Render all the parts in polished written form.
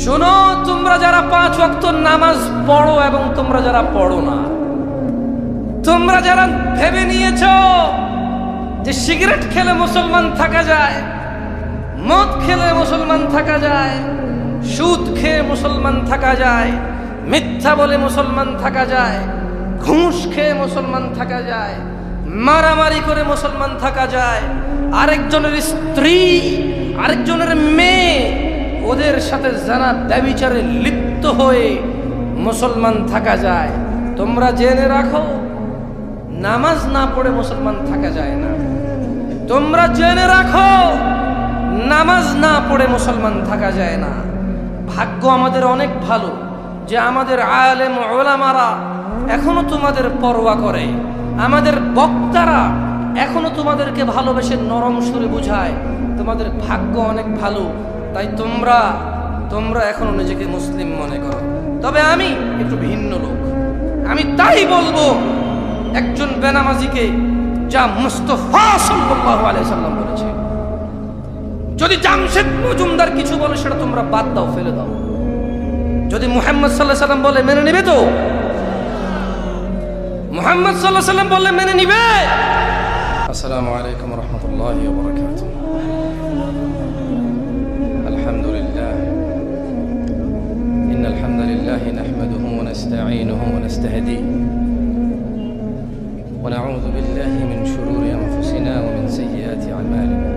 শোনো, তোমরা যারা 5 ওয়াক্ত নামাজ পড়ো এবং তোমরা যারা পড়ো না, তোমরা যারা ভেবে নিয়েছো যে সিগারেট খেলে মুসলমান থাকা যায়, মদ খেলে মুসলমান থাকা যায়, সুদ খেয়ে মুসলমান থাকা যায়, মিথ্যা বলে মুসলমান থাকা যায়, ঘুষ খেয়ে মুসলমান থাকা যায়, মারামারি করে মুসলমান থাকা যায়, আরেকজনের স্ত্রী আরেকজনের মেয়ে ওদের সাথে জানা ব্যভিচারে লিপ্ত হয়ে মুসলমান থাকা যায়। তোমরা জেনে রাখো, নামাজ না পড়ে মুসলমান থাকা যায় না। তোমরা জেনে রাখো, নামাজ না পড়ে মুসলমান থাকা যায় না। ভাগ্য আমাদের অনেক ভালো যে আমাদের আলেম ওলামারা এখনো তোমাদের পরোয়া করে, আমাদের বক্তারা এখনো তোমাদেরকে ভালোবেসে নরম সুরে বুঝায়। তোমাদের ভাগ্য অনেক ভালো, তাই তোমরা এখনো নিজেকে মুসলিম মনে করো। তবে আমি একটু ভিন্ন লোক, আমি তাই বলবো একজন বেনামাজিকে যা মুস্তাফা সাল্লাল্লাহু আলাইহি সাল্লাম বলেছে। যদি জামশেদ মজুমদার কিছু বলে সেটা তোমরা বাদ দাও, ফেলে দাও। যদি মুহাম্মদ সাল্লাল্লাহু আলাইহি সাল্লাম বলে মেনে নিবে তো? মুহাম্মদ সাল্লাল্লাহু আলাইহি সাল্লাম বললে মেনে নিবে? আসসালামু আলাইকুম ওয়া রাহমাতুল্লাহি ওয়া বারাকাতুহু। আলহামদুলিল্লাহ, ইন্নাল হামদালিল্লাহ নাহমাদুহু ওয়া নাস্তাঈনুহু ওয়া নাস্তাহদিহি ওয়া নাউযু বিল্লাহি মিন শুরুরি আনফুসিনা ওয়া মিন সাইয়্যাতি আমালিনা।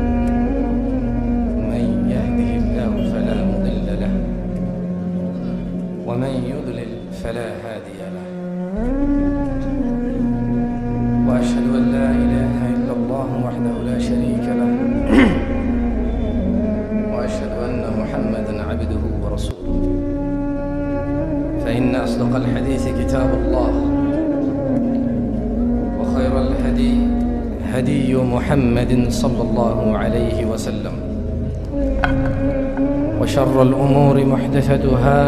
মান ইয়াহদিহিল্লাহু ফালা মুদিল্লা লাহু ওয়া মান ইউদ্লিল ফালা হাদিয়া লাহু। وأشهد أن لا إله إلا الله وحده لا شريك له وأشهد أن محمدا عبده ورسوله. فإن أصدق الحديث كتاب الله وخير الهدي هدي محمد صلى الله عليه وسلم وشر الأمور محدثتها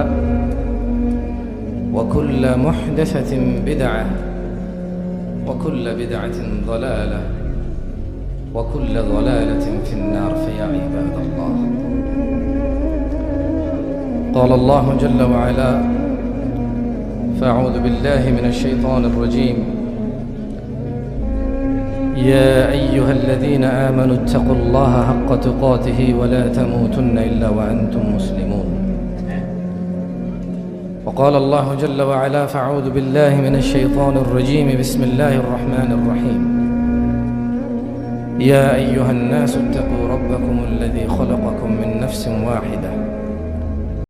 وكل محدثة بدعة وكل بدعة ضلالة وكل ضلالة في النار. فيا عباد الله، قال الله جل وعلا: فأعوذ بالله من الشيطان الرجيم: يا أيها الذين آمنوا اتقوا الله حق تقاته ولا تموتن إلا وأنتم مسلمون. وقال الله جل وعلا: فأعوذ بالله من الشيطان الرجيم بسم الله الرحمن الرحيم: يا أيها الناس اتقوا ربكم الذي خلقكم من نفس واحدة